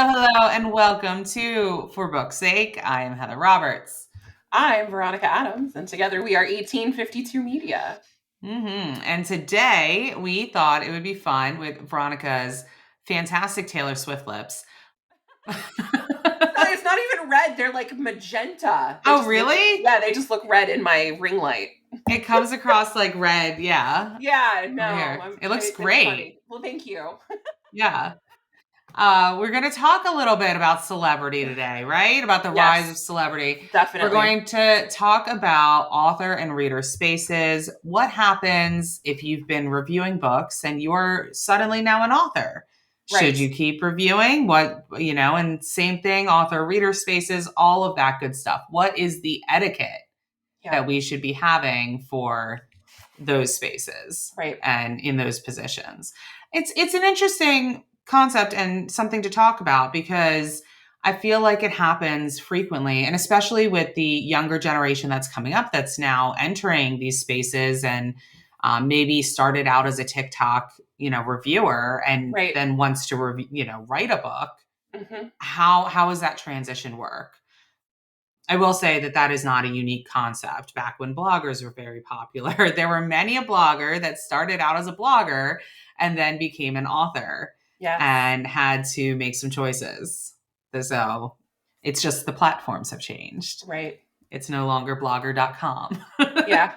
Hello, and welcome to For Book's Sake. I am Heather Roberts. I'm Veronica Adams, and together we are 1852 Media. And today we thought it would be fun with Veronica's fantastic Taylor Swift lips. It's not even red; they're like magenta. Oh, really? They just look red in my ring light. It comes across like red, yeah. Yeah, no, Here. It looks it's great. funny. Well, thank you. Yeah. We're going to talk a little bit about celebrity today, right? About the rise of celebrity. Definitely. We're going to talk about author and reader spaces. What happens if you've been reviewing books and you're suddenly now an author? Right. Should you keep reviewing? And same thing, author reader spaces, all of that good stuff. What is the etiquette that we should be having for those spaces, right, and in those positions? It's an interesting concept and something to talk about because I feel like it happens frequently, and especially with the younger generation that's coming up that's now entering these spaces and maybe started out as a TikTok, reviewer and then wants to write a book. Mm-hmm. How does that transition work? I will say that is not a unique concept. Back when bloggers were very popular, there were many a blogger that started out as a blogger and then became an author and had to make some choices. So it's just the platforms have changed. Right. It's no longer blogger.com. Yeah.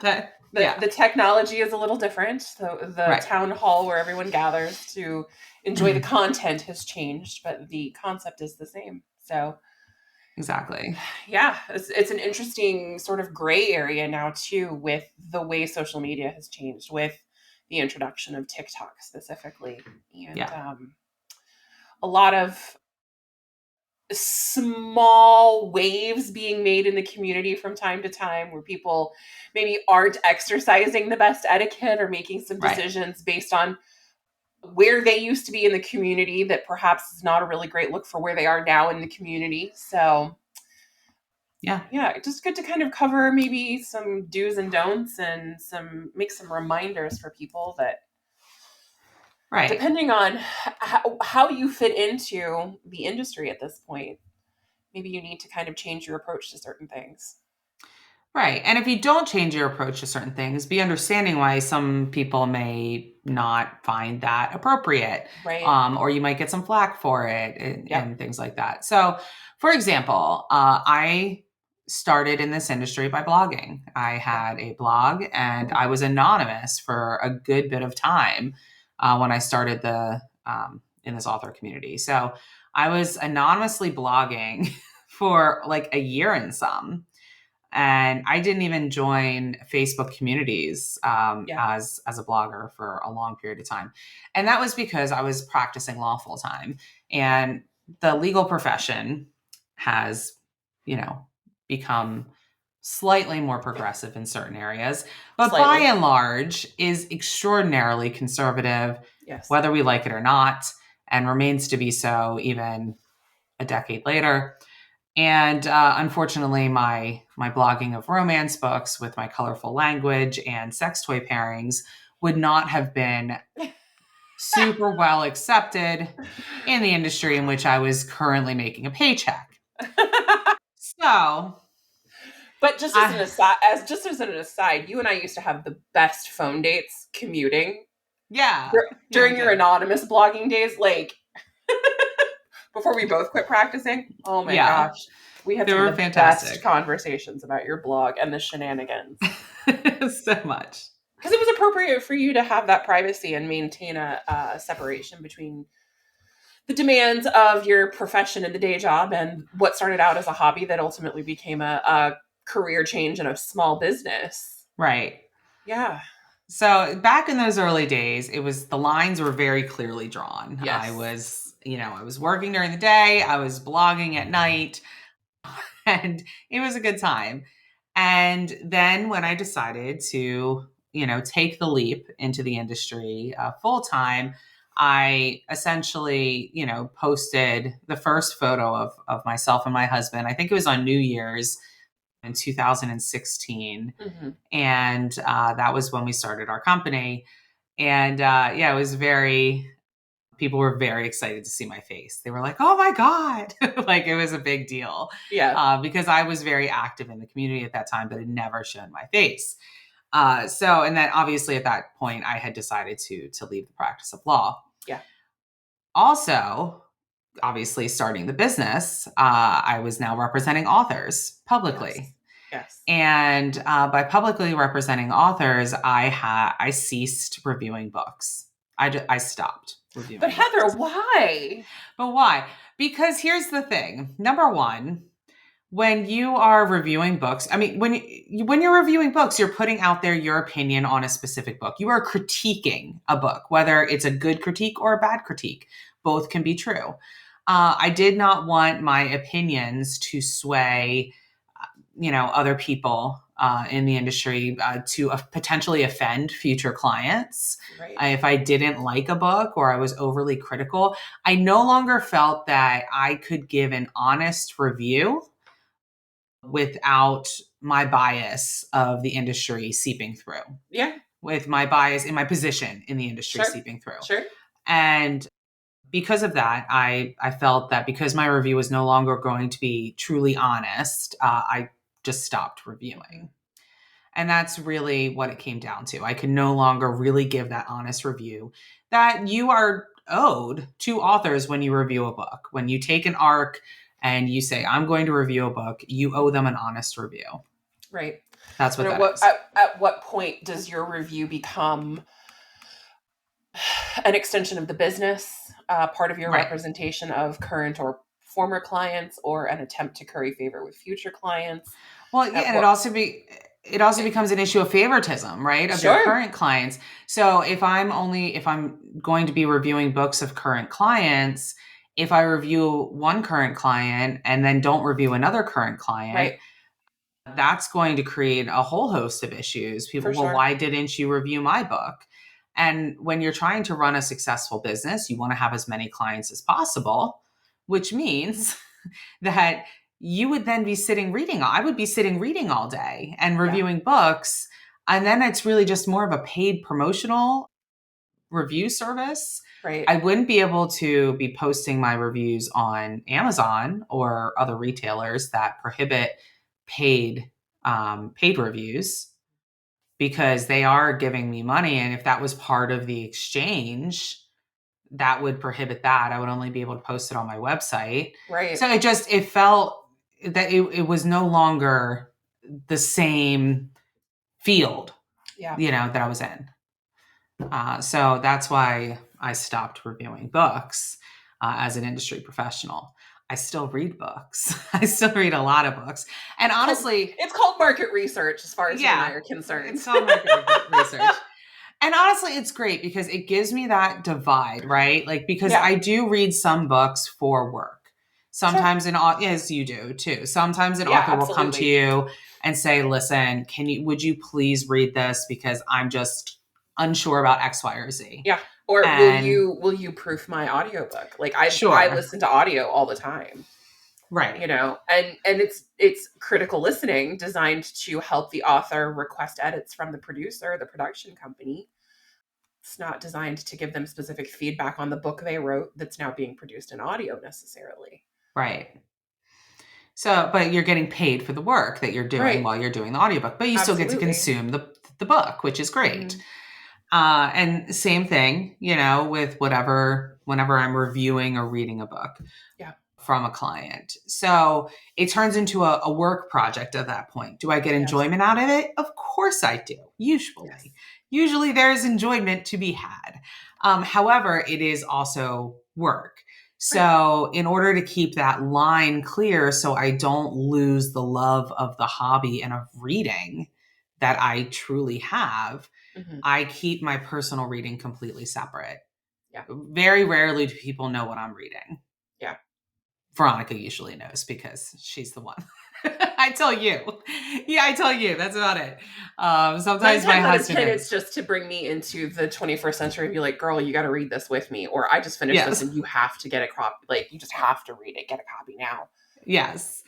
The technology is a little different. So the town hall where everyone gathers to enjoy the content has changed, but the concept is the same. So exactly. Yeah, it's an interesting sort of gray area now too, with the way social media has changed with the introduction of TikTok specifically, and a lot of small waves being made in the community from time to time where people maybe aren't exercising the best etiquette or making some decisions based on where they used to be in the community that perhaps is not a really great look for where they are now in the community. So yeah, just good to kind of cover maybe some do's and don'ts and make some reminders for people that depending on how you fit into the industry at this point, maybe you need to kind of change your approach to certain things. Right. And if you don't change your approach to certain things, be understanding why some people may not find that appropriate. Right. Or you might get some flack for it and things like that. So, for example, I started in this industry by blogging. I had a blog and I was anonymous for a good bit of time when I started in this author community. So I was anonymously blogging for like a year and some. And I didn't even join Facebook communities as a blogger for a long period of time. And that was because I was practicing law full time. And the legal profession has, become slightly more progressive in certain areas, but by and large is extraordinarily conservative, whether we like it or not, and remains to be so even a decade later. And unfortunately, my blogging of romance books with my colorful language and sex toy pairings would not have been super well accepted in the industry in which I was currently making a paycheck. So, but just as an aside, you and I used to have the best phone dates commuting. Yeah. During your anonymous blogging days, like before we both quit practicing. Oh my gosh. We had some of the best conversations about your blog and the shenanigans. So much. Because it was appropriate for you to have that privacy and maintain a separation between the demands of your profession and the day job and what started out as a hobby that ultimately became a career change in a small business. Right. Yeah. So back in those early days, the lines were very clearly drawn. Yes. I was working during the day, I was blogging at night, and it was a good time. And then when I decided to, take the leap into the industry full time, I essentially, posted the first photo of myself and my husband. I think it was on New Year's in 2016. Mm-hmm. And that was when we started our company. And it was people were very excited to see my face. They were like, oh my God. Like it was a big deal. Yeah. Because I was very active in the community at that time, but had never shown my face. And then obviously at that point I had decided to leave the practice of law. Yeah. Also, obviously starting the business, I was now representing authors publicly. Yes. And by publicly representing authors, I ceased reviewing books. I stopped reviewing. But Heather, books. why? But why? Because here's the thing. Number one, when you are reviewing books, I mean, when you're reviewing books, you're putting out there your opinion on a specific book. You are critiquing a book, whether it's a good critique or a bad critique. Both can be true. I did not want my opinions to sway, other people in the industry to potentially offend future clients. Right. If I didn't like a book or I was overly critical, I no longer felt that I could give an honest review without my bias of the industry seeping through. Yeah. With my bias in my position in the industry seeping through. Sure. And because of that, I felt that because my review was no longer going to be truly honest, I just stopped reviewing. And that's really what it came down to. I could no longer really give that honest review that you are owed to authors when you review a book. When you take an arc and you say, I'm going to review a book, you owe them an honest review. Right. That's what that is. At what point does your review become an extension of the business, part of your representation of current or former clients, or an attempt to curry favor with future clients? Well, yeah, and it also becomes an issue of favoritism, right? Of your current clients. So if I'm going to be reviewing books of current clients, if I review one current client and then don't review another current client, that's going to create a whole host of issues. People, well, why didn't you review my book? And when you're trying to run a successful business, you want to have as many clients as possible, which means that you would then be sitting reading. I would be sitting reading all day and reviewing books. And then it's really just more of a paid promotional review service. Right. I wouldn't be able to be posting my reviews on Amazon or other retailers that prohibit paid reviews, because they are giving me money. And if that was part of the exchange, that would prohibit that. I would only be able to post it on my website. Right. So it felt that it was no longer the same field, that I was in. So that's why I stopped reviewing books as an industry professional. I still read books. I still read a lot of books. And honestly, it's called market research as far as you and I are concerned. It's called market research. And honestly, it's great because it gives me that divide, right? Like, because I do read some books for work. Sometimes as you do too. Sometimes an author will come to you and say, listen, would you please read this? Because I'm just unsure about X, Y, or Z. Yeah. Or will you proof my audiobook? Like I listen to audio all the time. Right. And it's critical listening designed to help the author request edits from the producer, the production company. It's not designed to give them specific feedback on the book they wrote that's now being produced in audio necessarily. Right. So, but you're getting paid for the work that you're doing while you're doing the audiobook, but you still get to consume the book, which is great. And same thing, with whenever I'm reviewing or reading a book from a client. So it turns into a work project at that point. Do I get enjoyment out of it? Of course I do. Usually there is enjoyment to be had. However, it is also work. So in order to keep that line clear, so I don't lose the love of the hobby and of reading that I truly have, I keep my personal reading completely separate. Yeah. Very rarely do people know what I'm reading. Yeah. Veronica usually knows because she's the one. I tell you. Yeah, I tell you. That's about it. Sometimes my husband. It's just to bring me into the 21st century and be like, girl, you got to read this with me. Or I just finished this and you have to get a copy. Like, you just have to read it. Get a copy now. Yes.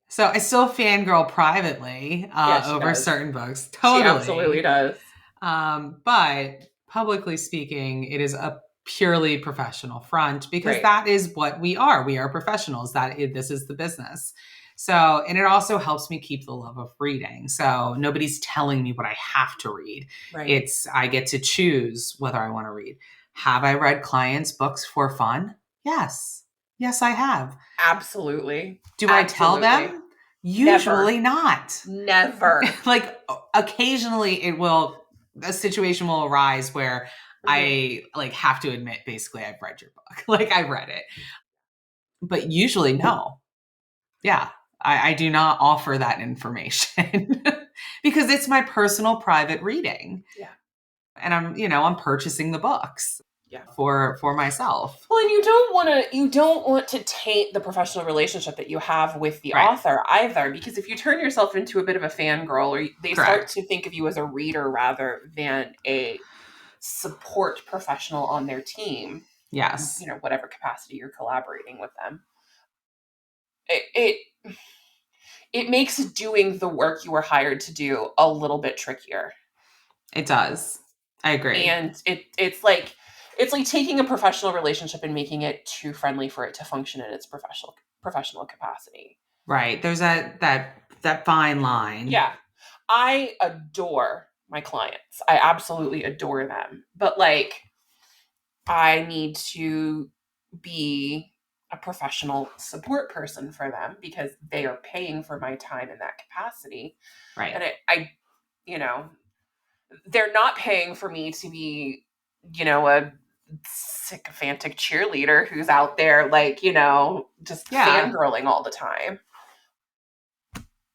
So I still fangirl privately over certain books. Totally. She absolutely does. But publicly speaking, it is a purely professional front, because Right. that is what we are. We are professionals. This is the business. So, and it also helps me keep the love of reading. So nobody's telling me what I have to read. Right. I get to choose whether I want to read. Have I read clients' books for fun? Yes. Yes, I have. Absolutely. Do I tell Absolutely. them? Never. Usually not. Never. Like occasionally a situation will arise where I like have to admit, basically, I've read your book. Like I read it. But usually no. Yeah. I do not offer that information because it's my personal private reading. Yeah. And I'm purchasing the books Yeah. for myself. Well, and you don't want to taint the professional relationship that you have with the Right. author either, because if you turn yourself into a bit of a fangirl, or they start Correct. to think of you as a reader rather than a support professional on their team, Yes. whatever capacity you're collaborating with them, it makes doing the work you were hired to do a little bit trickier. It does. I agree. And it's like taking a professional relationship and making it too friendly for it to function in its professional capacity. Right. There's that fine line. Yeah. I adore my clients. I absolutely adore them. But like, I need to be a professional support person for them because they are paying for my time in that capacity. Right. And I they're not paying for me to be, a sycophantic cheerleader who's out there like, just fangirling all the time.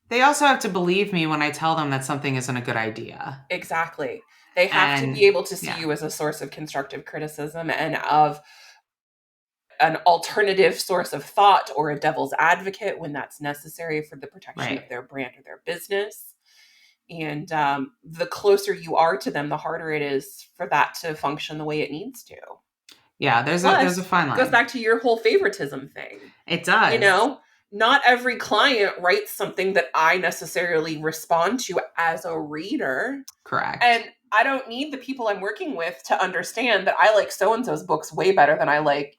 They also have to believe me when I tell them that something isn't a good idea. Exactly. They have to be able to see you as a source of constructive criticism and of an alternative source of thought or a devil's advocate when that's necessary for the protection of their brand or their business. And the closer you are to them, the harder it is for that to function the way it needs to. Yeah, there's a fine line. Goes back to your whole favoritism thing. It does. Not every client writes something that I necessarily respond to as a reader. Correct. And I don't need the people I'm working with to understand that I like so-and-so's books way better than I like,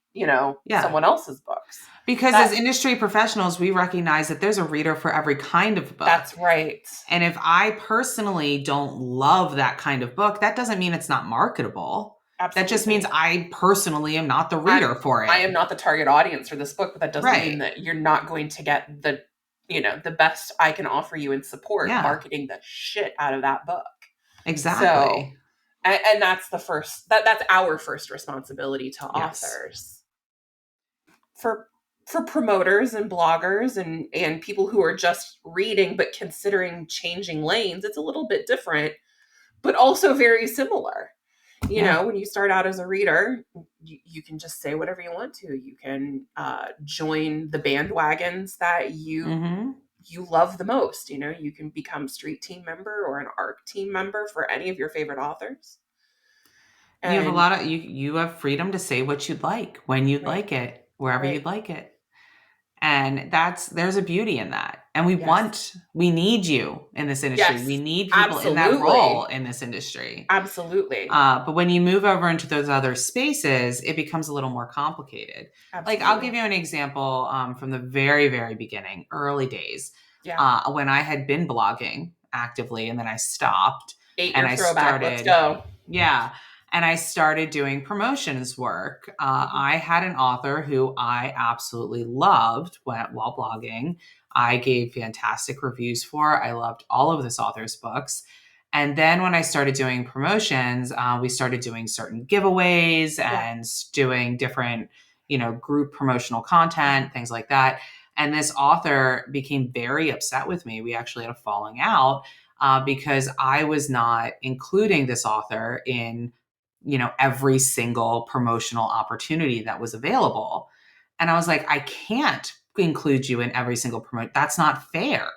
someone else's books. Because as industry professionals, we recognize that there's a reader for every kind of book. That's right. And if I personally don't love that kind of book, that doesn't mean it's not marketable. Absolutely. That just means I personally am not the reader for it. I am not the target audience for this book, but that doesn't mean that you're not going to get the best I can offer you in support marketing the shit out of that book. Exactly. So, and that's that's our first responsibility to authors. For promoters and bloggers and people who are just reading but considering changing lanes, it's a little bit different, but also very similar. When you start out as a reader, you can just say whatever you want to. You can join the bandwagons that you love the most. You can become a street team member or an ARC team member for any of your favorite authors. And you have you have freedom to say what you'd like, when you'd like it, wherever you'd like it. And there's a beauty in that. And we need you in this industry. Yes, we need people in that role in this industry. Absolutely. But when you move over into those other spaces, it becomes a little more complicated. Absolutely. Like I'll give you an example from the very, very beginning, early days. Yeah. When I had been blogging actively and then I stopped. 8-year throwback. Let's go. Yeah. And I started doing promotions work. I had an author who I absolutely loved while blogging. I gave fantastic reviews for. I loved all of this author's books. And then when I started doing promotions, we started doing certain giveaways and doing different, group promotional content, things like that. And this author became very upset with me. We actually had a falling out because I was not including this author in every single promotional opportunity that was available. And I was like, I can't include you in every single promote. That's not fair.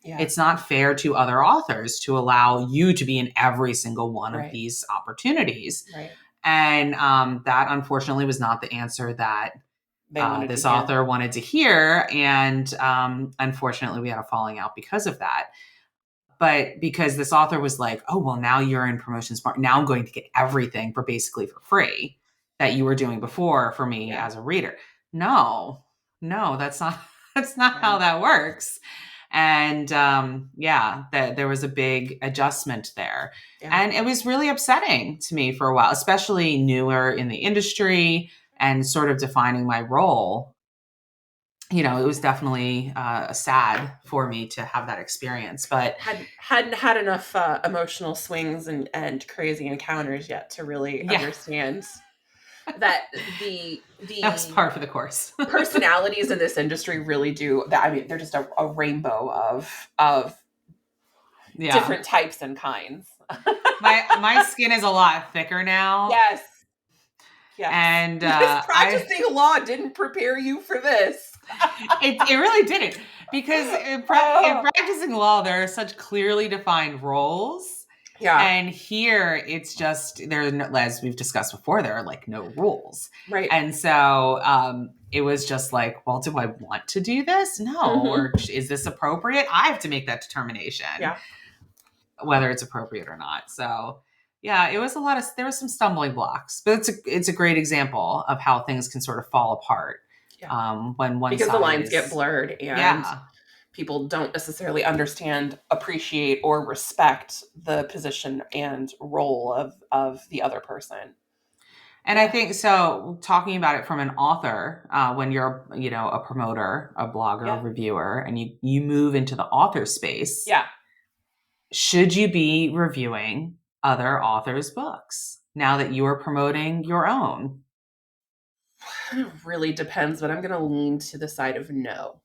Yeah. It's not fair to other authors to allow you to be in every single one of these opportunities. Right. And that unfortunately was not the answer that this author wanted to hear. And unfortunately we had a falling out because of that. But because this author was like, oh, well, now you're in promotions part. Now I'm going to get everything for free. that you were doing before for me Yeah. as a reader. No, that's not that's not how that works. And there was a big adjustment there. Yeah. And it was really upsetting to me for a while, especially newer in the industry and sort of defining my role. It was definitely sad for me to have that experience, but hadn't had enough emotional swings and crazy encounters yet to really understand that that was par for the course. Personalities in this industry really do that. I mean, they're just a rainbow of different types and kinds. my skin is a lot thicker now. Yes. And because practicing law didn't prepare you for this. It really didn't, because in practicing law there are such clearly defined roles. Yeah. And here it's just, there's no, as we've discussed before, there are like no rules. Right. And so it was just like, well, do I want to do this? No. Or is this appropriate? I have to make that determination. Yeah. Whether it's appropriate or not. So yeah, it was there was some stumbling blocks, but it's a great example of how things can sort of fall apart. Yeah. When one because the lines get blurred and people don't necessarily understand, appreciate, or respect the position and role of the other person. And I think so. Talking about it from an author, when you're a promoter, a blogger, a reviewer, and you move into the author space, should you be reviewing other authors' books now that you are promoting your own? It really depends, but I'm going to lean to the side of no.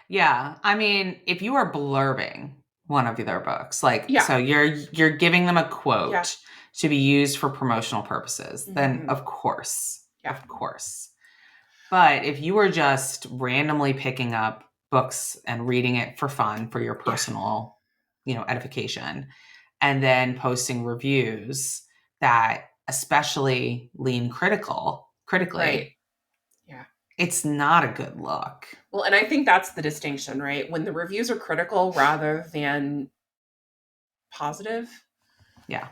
Yeah. I mean, if you are blurbing one of their books, so you're giving them a quote to be used for promotional purposes, then of course. But if you are just randomly picking up books and reading it for fun, for your personal, edification, and then posting reviews that especially lean critically, right. It's not a good look. Well, and I think that's the distinction, right? When the reviews are critical rather than positive. Yeah.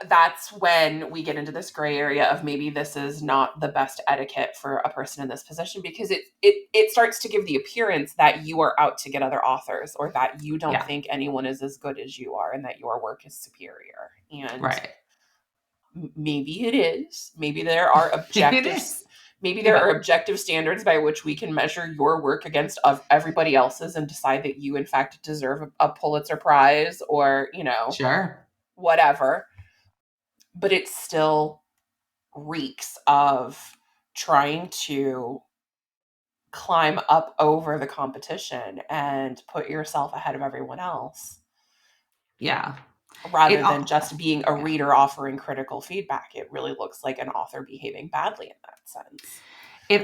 That's when we get into this gray area of maybe this is not the best etiquette for a person in this position, because it starts to give the appearance that you are out to get other authors, or that you don't think anyone is as good as you are and that your work is superior. And maybe it is. Maybe there are objectives. Maybe there are objective standards by which we can measure your work against of everybody else's and decide that you, in fact, deserve a Pulitzer Prize or, whatever. But it still reeks of trying to climb up over the competition and put yourself ahead of everyone else. Yeah. Rather than just being a reader offering critical feedback. It really looks like an author behaving badly in that sense.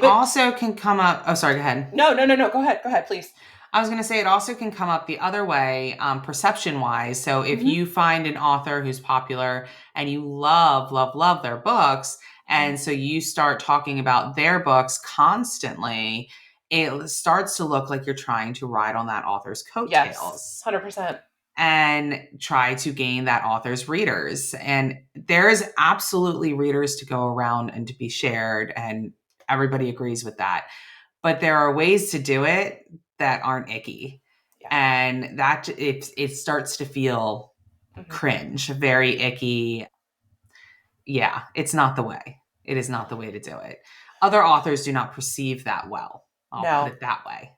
Also can come up. Oh, sorry. Go ahead. No. Go ahead, please. I was going to say it also can come up the other way, perception-wise. So if you find an author who's popular and you love their books, and so you start talking about their books constantly, it starts to look like you're trying to ride on that author's coattails. Yes, 100%. And try to gain that author's readers. And there is absolutely readers to go around and to be shared, and everybody agrees with that. But there are ways to do it that aren't icky. And that it starts to feel cringe, very icky. Yeah, it's not the way. It is not the way to do it. Other authors do not perceive that well. I'll put it that way.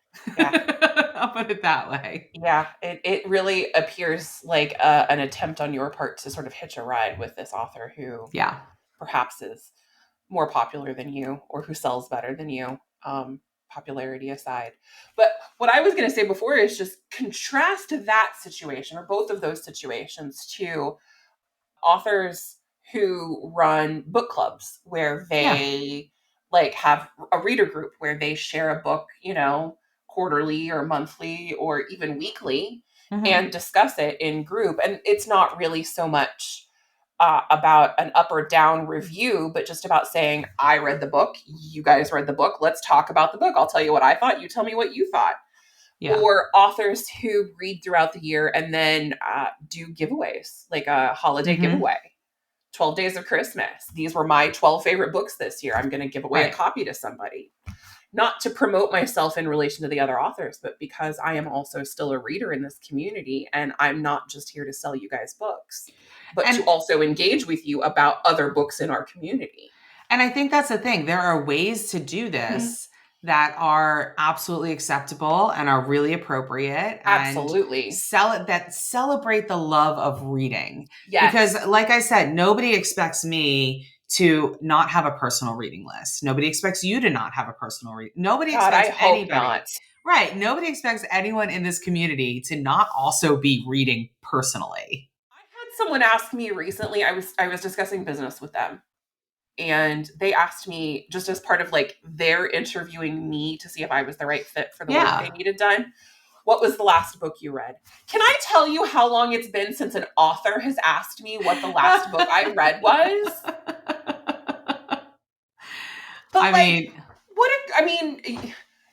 I'll put it that way. Yeah, it really appears like an attempt on your part to sort of hitch a ride with this author who perhaps is more popular than you, or who sells better than you, popularity aside. But what I was going to say before is just contrast that situation, or both of those situations, to authors who run book clubs where they have a reader group where they share a book, quarterly or monthly or even weekly, and discuss it in group. And it's not really so much about an up or down review, but just about saying, I read the book, you guys read the book, let's talk about the book. I'll tell you what I thought, you tell me what you thought. Yeah. Or authors who read throughout the year and then do giveaways, like a holiday giveaway. 12 Days of Christmas. These were my 12 favorite books this year. I'm going to give away a copy to somebody. Not to promote myself in relation to the other authors, but because I am also still a reader in this community, and I'm not just here to sell you guys books, but to also engage with you about other books in our community. And I think that's the thing. There are ways to do this that are absolutely acceptable and are really appropriate and celebrate the love of reading. Yes. Because like I said, nobody expects me to not have a personal reading list. Nobody expects you to not have a personal reading. Nobody expects anybody. Right. Nobody expects anyone in this community to not also be reading personally. I had someone ask me recently, I was discussing business with them. And they asked me, just as part of like their interviewing me to see if I was the right fit for the work they needed done, what was the last book you read? Can I tell you how long it's been since an author has asked me what the last book I read was? But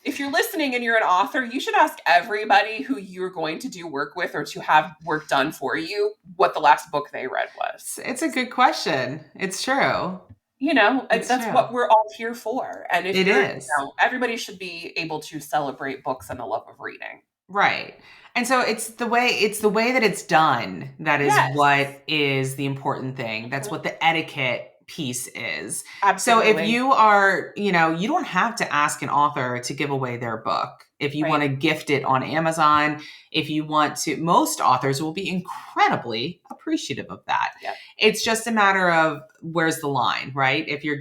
if you're listening and you're an author, you should ask everybody who you're going to do work with or to have work done for you what the last book they read was. It's a good question. It's true. That's true. What we're all here for. And if everybody should be able to celebrate books and the love of reading. Right. And so it's the way that it's done that is what is the important thing. That's what the etiquette piece is. Absolutely. So if you are, you don't have to ask an author to give away their book. If you want to gift it on Amazon, if you want to, most authors will be incredibly appreciative of that. Yep. It's just a matter of where's the line, right? If you're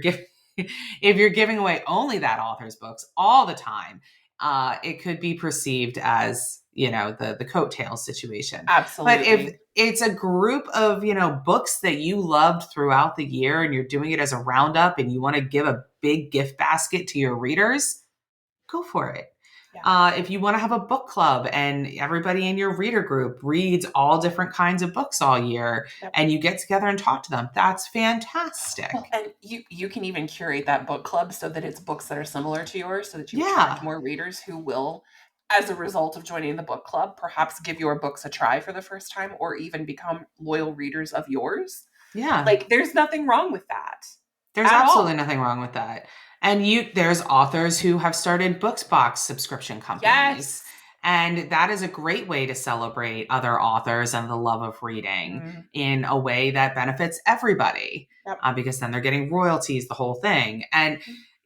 giving away only that author's books all the time, it could be perceived as, the coattails situation. Absolutely. But if it's a group of, books that you loved throughout the year and you're doing it as a roundup and you want to give a big gift basket to your readers, go for it. Yeah. If you want to have a book club and everybody in your reader group reads all different kinds of books all year and you get together and talk to them, that's fantastic. Well, and you can even curate that book club so that it's books that are similar to yours so that you attract more readers who will, as a result of joining the book club, perhaps give your books a try for the first time or even become loyal readers of yours. Yeah. Like there's nothing wrong with that. There's absolutely nothing wrong with that. And there's authors who have started Booksbox subscription companies. Yes. And that is a great way to celebrate other authors and the love of reading in a way that benefits everybody. Yep. Because then they're getting royalties, the whole thing. And,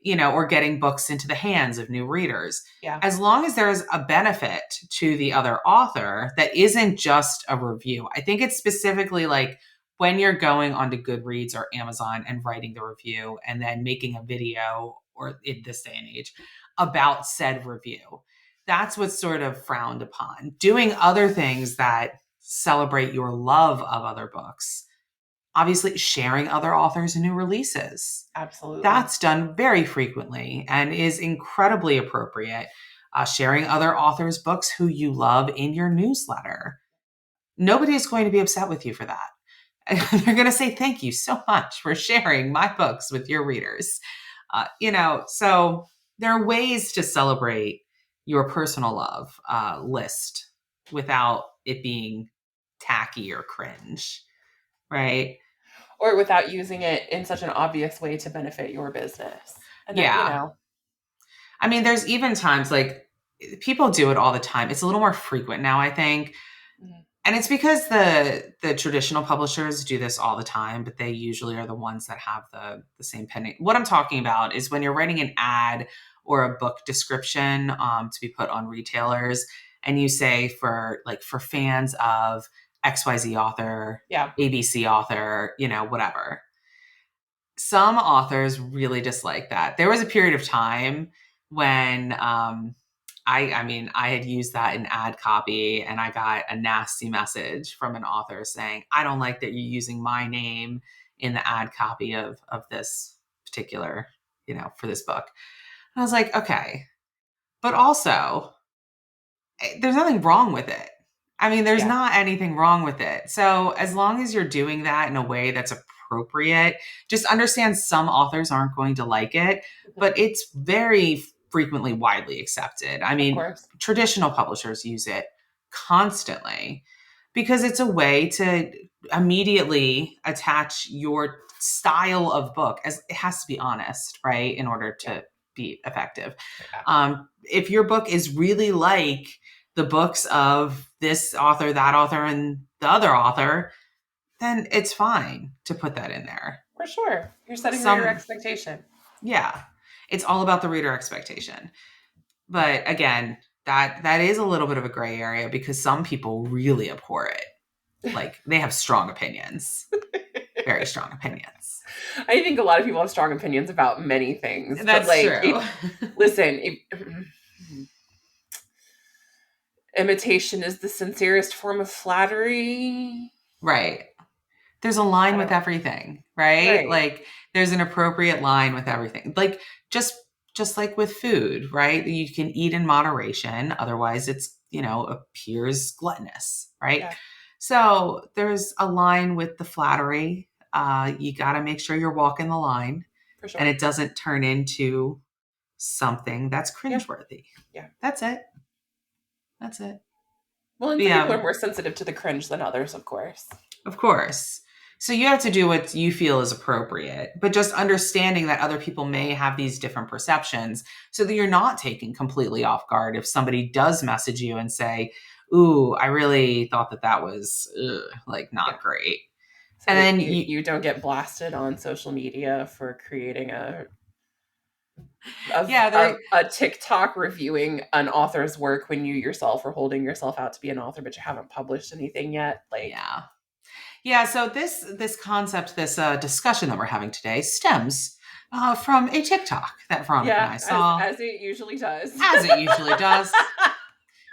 or getting books into the hands of new readers. Yeah. As long as there's a benefit to the other author that isn't just a review. I think it's specifically like, when you're going onto Goodreads or Amazon and writing the review and then making a video, or in this day and age, about said review, that's what's sort of frowned upon. Doing other things that celebrate your love of other books. Obviously, sharing other authors' new releases. Absolutely. That's done very frequently and is incredibly appropriate. Sharing other authors' books who you love in your newsletter. Nobody is going to be upset with you for that. They're going to say, thank you so much for sharing my books with your readers. So there are ways to celebrate your personal love list without it being tacky or cringe, right? Or without using it in such an obvious way to benefit your business. And I mean, there's even times like people do it all the time. It's a little more frequent now, I think. And it's because the traditional publishers do this all the time, but they usually are the ones that have the same pending. What I'm talking about is when you're writing an ad or a book description to be put on retailers, and you say for fans of XYZ author, ABC author, whatever. Some authors really dislike that. There was a period of time when I had used that in ad copy and I got a nasty message from an author saying, I don't like that you're using my name in the ad copy of this particular, for this book. And I was like, okay, but also there's nothing wrong with it. I mean, there's not anything wrong with it. So as long as you're doing that in a way that's appropriate, just understand some authors aren't going to like it, but it's very frequently widely accepted. I mean, traditional publishers use it constantly. because it's a way to immediately attach your style of book, as it has to be honest, right, in order to be effective. If your book is really like the books of this author, that author, and the other author, then it's fine to put that in there. For sure. You're setting reader expectation. Yeah. It's all about the reader expectation. But again, that is a little bit of a gray area because some people really abhor it. Like, they have strong opinions. Very strong opinions. I think a lot of people have strong opinions about many things. That's but true. Listen, imitation is the sincerest form of flattery. Right. There's a line with everything, right? Like, there's an appropriate line with everything. Like, just like with food, right? You can eat in moderation. Otherwise, it's, appears gluttonous, right? Yeah. So there's a line with the flattery. You got to make sure you're walking the line. For sure. And it doesn't turn into something that's cringeworthy. Yeah. That's it. Well, and some people are more sensitive to the cringe than others, of course. Of course. So you have to do what you feel is appropriate, but just understanding that other people may have these different perceptions so that you're not taken completely off guard if somebody does message you and say, ooh, I really thought that was not great. So and then you don't get blasted on social media for creating a TikTok reviewing an author's work when you yourself are holding yourself out to be an author, but you haven't published anything yet. Yeah. So this concept, this discussion that we're having today stems from a TikTok that Veronica and I saw. As it usually does. As it usually does.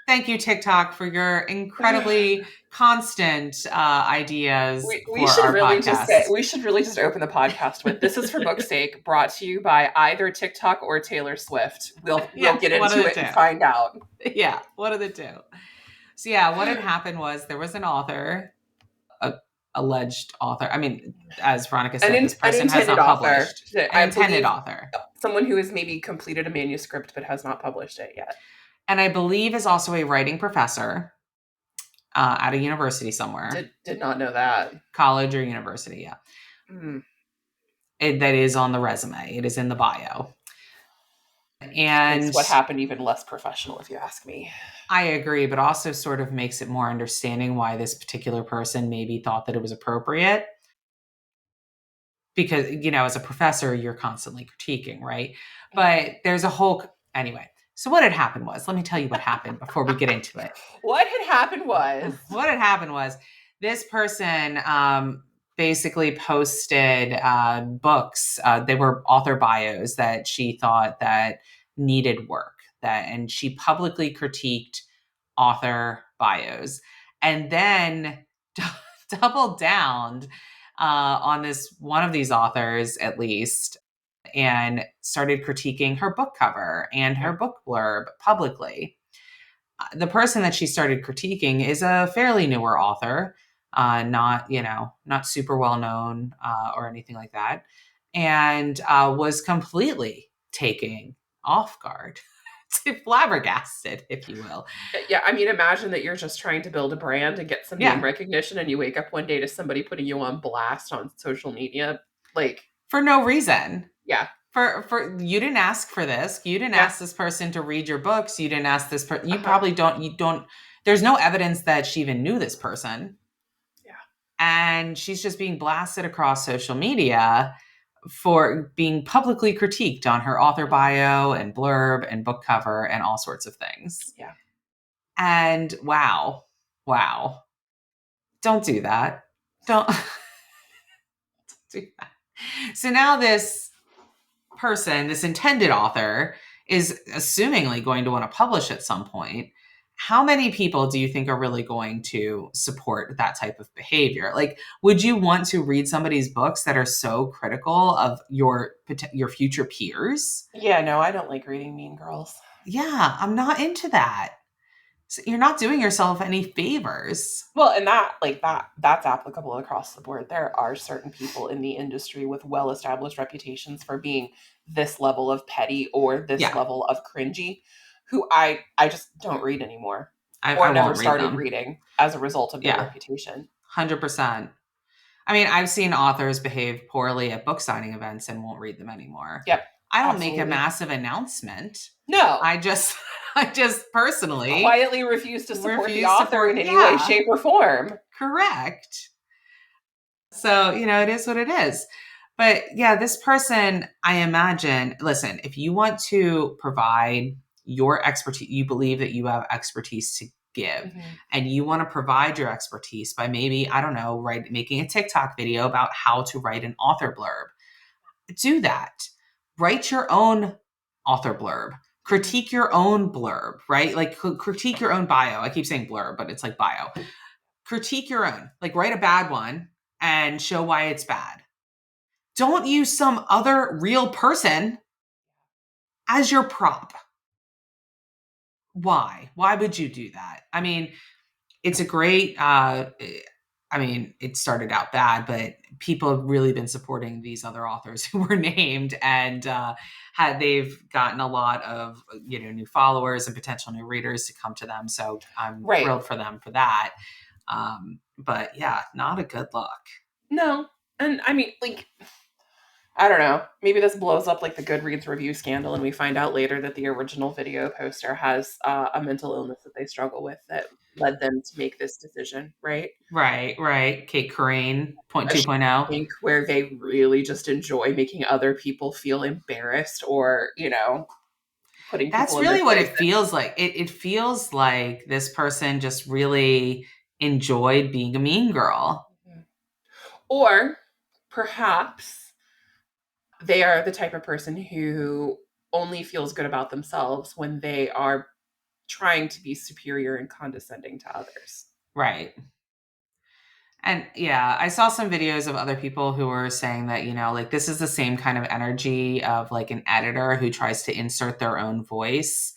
Thank you, TikTok, for your incredibly constant ideas. We should really just open the podcast with "This is for book's sake," brought to you by either TikTok or Taylor Swift. We'll get into it and find out. Yeah, one of the two. So yeah, what had happened was there was an author, alleged author. I mean, as Veronica said, this person has not published. An intended author. Someone who has maybe completed a manuscript but has not published it yet. And I believe is also a writing professor at a university somewhere. Did not know that. College or university, yeah. Mm. That is on the resume. It is in the bio. And it's what happened even less professional, if you ask me. I agree, but also sort of makes it more understanding why this particular person maybe thought that it was appropriate. Because, as a professor, you're constantly critiquing, right? But there's a whole... Anyway, so what had happened was... Let me tell you what happened before we get into it. What had happened was... This person basically posted books. They were author bios that she thought that needed work. And she publicly critiqued author bios. And then doubled down on one of these authors, at least, and started critiquing her book cover and her book blurb publicly. The person that she started critiquing is a fairly newer author, not super well known or anything like that, and was completely taken off guard. Flabbergasted, if you will. Yeah, I mean, imagine that you're just trying to build a brand and get some name recognition, and you wake up one day to somebody putting you on blast on social media, for no reason. Yeah. For you didn't ask for this. You didn't ask this person to read your books. You didn't ask this person. You probably don't. You don't. There's no evidence that she even knew this person. Yeah. And she's just being blasted across social media for being publicly critiqued on her author bio and blurb and book cover and all sorts of things. Yeah. And wow. Don't do that. Don't do that. So now this person, this intended author, is assumingly going to want to publish at some point. How many people do you think are really going to support that type of behavior? Would you want to read somebody's books that are so critical of your future peers? Yeah, no, I don't like reading Mean Girls. Yeah, I'm not into that. So you're not doing yourself any favors. Well, and that's applicable across the board. There are certain people in the industry with well-established reputations for being this level of petty or this level of cringy, who I just don't read anymore. or I never won't read started them. reading as a result of their Yeah, reputation. 100%. I mean, I've seen authors behave poorly at book signing events and won't read them anymore. Yep, I don't make a absolutely. massive announcement. No. I just I just personally Quietly refuse to support the refuse to author support. in any way, Yeah, shape, or form. correct. So, it is what it is. But yeah, this person, I imagine, listen, if you want to provide your expertise, you believe that you have expertise to give, and you want to provide your expertise by maybe, I don't know, making a TikTok video about how to write an author blurb. Do that. Write your own author blurb. Critique your own blurb, right? Like critique your own bio. I keep saying blurb, but it's like bio. Critique your own. Like write a bad one and show why it's bad. Don't use some other real person as your prop. Why? Why would you do that? I mean, it's a great it started out bad, but people have really been supporting these other authors who were named, and they've gotten a lot of new followers and potential new readers to come to them. So I'm thrilled for them for that. But yeah, not a good look. No. And I mean, like, I don't know. Maybe this blows up like the Goodreads review scandal, and we find out later that the original video poster has a mental illness that they struggle with that led them to make this decision, right? Right. Kate Corain, 2.0. I think where they really just enjoy making other people feel embarrassed or, putting That's people in their really what it places. feels like. It feels like this person just really enjoyed being a mean girl. Or perhaps they are the type of person who only feels good about themselves when they are trying to be superior and condescending to others. Right. And yeah, I saw some videos of other people who were saying that, like this is the same kind of energy of like an editor who tries to insert their own voice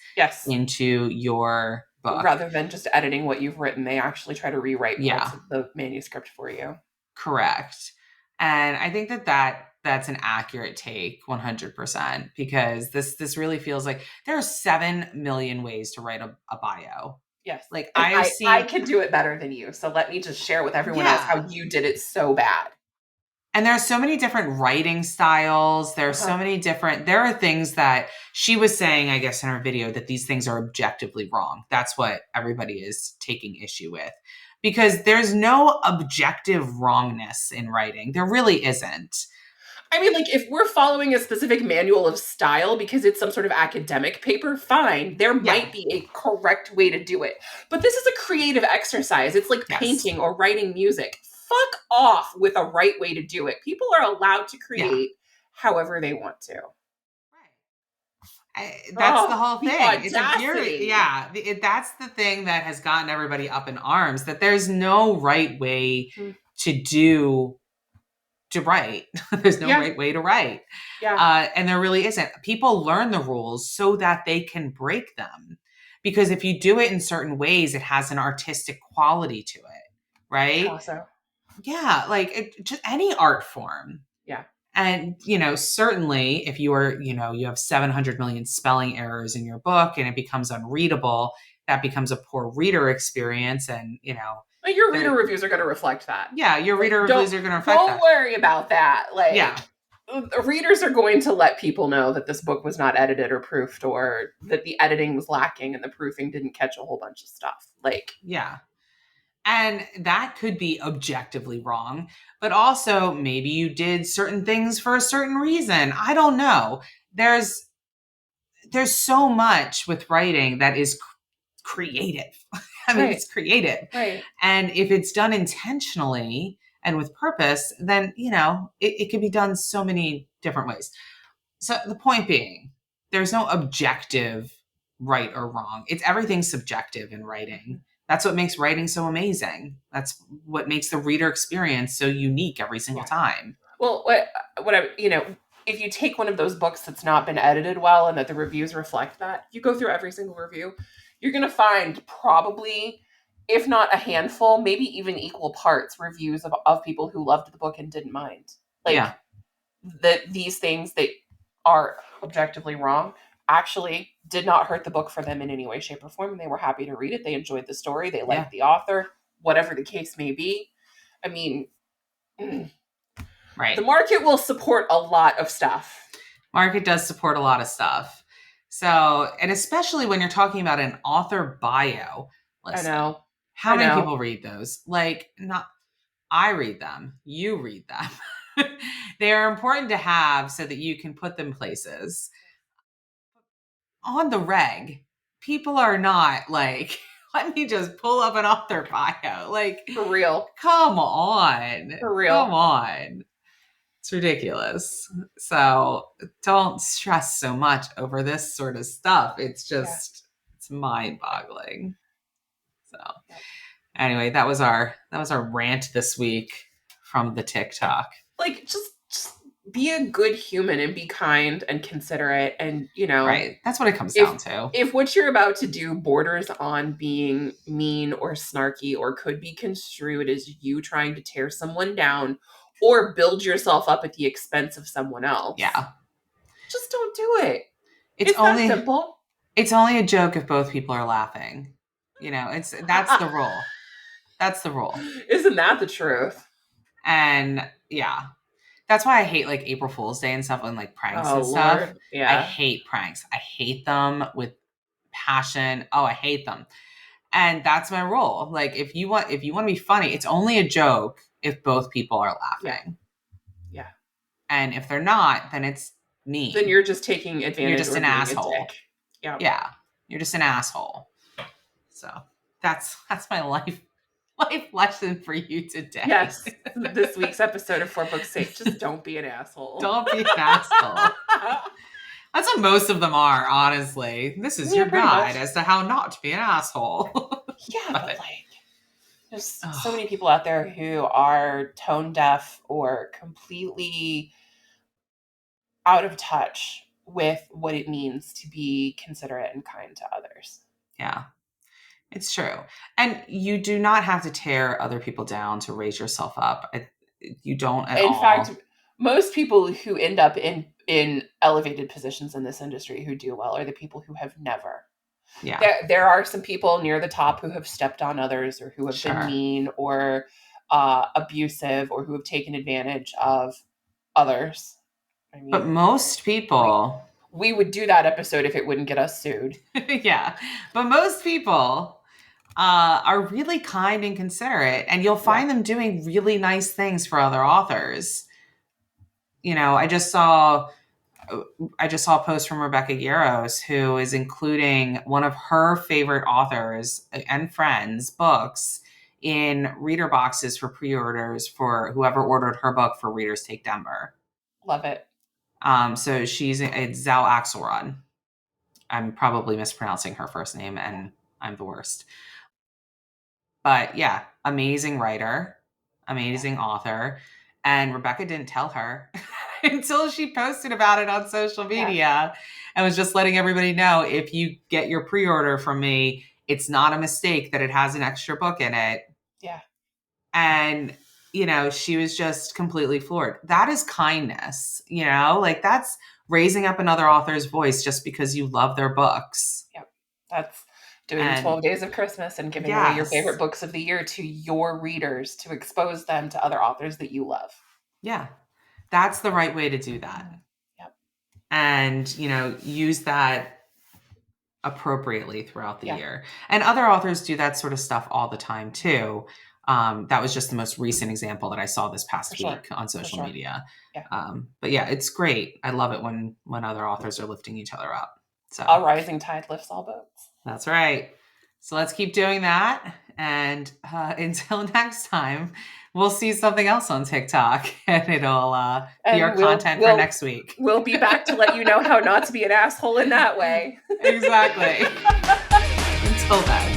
into your book. Rather than just editing what you've written, they actually try to rewrite parts of the manuscript for you. Correct. And I think that's an accurate take 100%, because this really feels like there are 7 million ways to write a bio. Yes. Like I can do it better than you. So let me just share with everyone else how you did it so bad. And there are so many different writing styles. There are so many different, there are things that she was saying, I guess, in her video, that these things are objectively wrong. That's what everybody is taking issue with, because there's no objective wrongness in writing. There really isn't. I mean, like, if we're following a specific manual of style because it's some sort of academic paper, fine. There might be a correct way to do it. But this is a creative exercise. It's like painting or writing music. Fuck off with a right way to do it. People are allowed to create however they want to. That's the whole thing. It's audacity. That's the thing that has gotten everybody up in arms, that there's no right way to write. There's no right way to write. And there really isn't. People learn the rules so that they can break them. Because if you do it in certain ways, it has an artistic quality to it, right? Also. Yeah, like just any art form. Yeah. And, certainly if you are, you have 700 million spelling errors in your book and it becomes unreadable, that becomes a poor reader experience. And, but your reader reviews are going to reflect that. Yeah, your reader reviews are going to reflect that. Don't worry about that. Readers are going to let people know that this book was not edited or proofed, or that the editing was lacking and the proofing didn't catch a whole bunch of stuff. Yeah. And that could be objectively wrong, but also maybe you did certain things for a certain reason. I don't know. There's so much with writing that is creative. I mean, it's creative. Right. And if it's done intentionally and with purpose, then, it can be done so many different ways. So the point being, there's no objective right or wrong. Everything's subjective in writing. That's what makes writing so amazing. That's what makes the reader experience so unique every single time. Well, if you take one of those books that's not been edited well and that the reviews reflect that, you go through every single review, you're going to find probably, if not a handful, maybe even equal parts reviews of people who loved the book and didn't mind. That these things that are objectively wrong actually did not hurt the book for them in any way, shape, or form. And they were happy to read it. They enjoyed the story. They liked the author, whatever the case may be. I mean, right. The market will support a lot of stuff. Market does support a lot of stuff. So, and especially when you're talking about an author bio. Listen, I know. How many people read those? Like, not, I read them. You read them. They are important to have so that you can put them places. On the reg, people are not like, let me just pull up an author bio. Like, for real. Come on. For real. Come on. It's ridiculous. So don't stress so much over this sort of stuff. It's just, it's mind-boggling. So anyway, that was our rant this week from the TikTok. Like, just be a good human and be kind and considerate, and right. That's what it comes down to. If what you're about to do borders on being mean or snarky or could be construed as you trying to tear someone down or build yourself up at the expense of someone else, just don't do it. It's only that simple. It's only a joke if both people are laughing. That's the rule. That's the rule. Isn't that the truth? And that's why I hate like April Fool's Day and stuff and like pranks and stuff. Lord. Yeah. I hate pranks. I hate them with passion. Oh, I hate them. And that's my rule. Like if you want to be funny, it's only a joke if both people are laughing. Yeah. And if they're not, then it's mean. Then you're just taking advantage. You're just an asshole. Yeah. Yeah. You're just an asshole. So that's my life lesson for you today. Yes. This week's episode of 4 Books Sake. Just don't be an asshole. Don't be an asshole. That's what most of them are, honestly. This is your guide as to how not to be an asshole. Yeah, but like, there's so many people out there who are tone deaf or completely out of touch with what it means to be considerate and kind to others. Yeah. It's true. And you do not have to tear other people down to raise yourself up. You don't at all. In fact, most people who end up in elevated positions in this industry who do well are the people who have never. Yeah. There are some people near the top who have stepped on others or who have been mean or abusive or who have taken advantage of others. I mean, but most people... We would do that episode if it wouldn't get us sued. Yeah. But most people... are really kind and considerate, and you'll find them doing really nice things for other authors. I just saw a post from Rebecca Yarros, who is including one of her favorite authors and friends' books in reader boxes for pre-orders for whoever ordered her book for Readers Take Denver. Love it. So it's Zal Axelrod. I'm probably mispronouncing her first name, and I'm the worst. But yeah, amazing writer, amazing author. And Rebecca didn't tell her until she posted about it on social media and was just letting everybody know, if you get your pre-order from me, it's not a mistake that it has an extra book in it. Yeah. And, she was just completely floored. That is kindness, like that's raising up another author's voice just because you love their books. Yep. That's doing 12 Days of Christmas and giving away your favorite books of the year to your readers to expose them to other authors that you love. Yeah. That's the right way to do that. Yep. And, use that appropriately throughout the year. And other authors do that sort of stuff all the time too. That was just the most recent example that I saw this past week on social media. Yeah. But yeah, it's great. I love it when other authors are lifting each other up. So a rising tide lifts all boats. That's right. So let's keep doing that. And until next time, we'll see something else on TikTok, and it'll be our content for next week. We'll be back to let you know how not to be an asshole in that way. Exactly. Until then.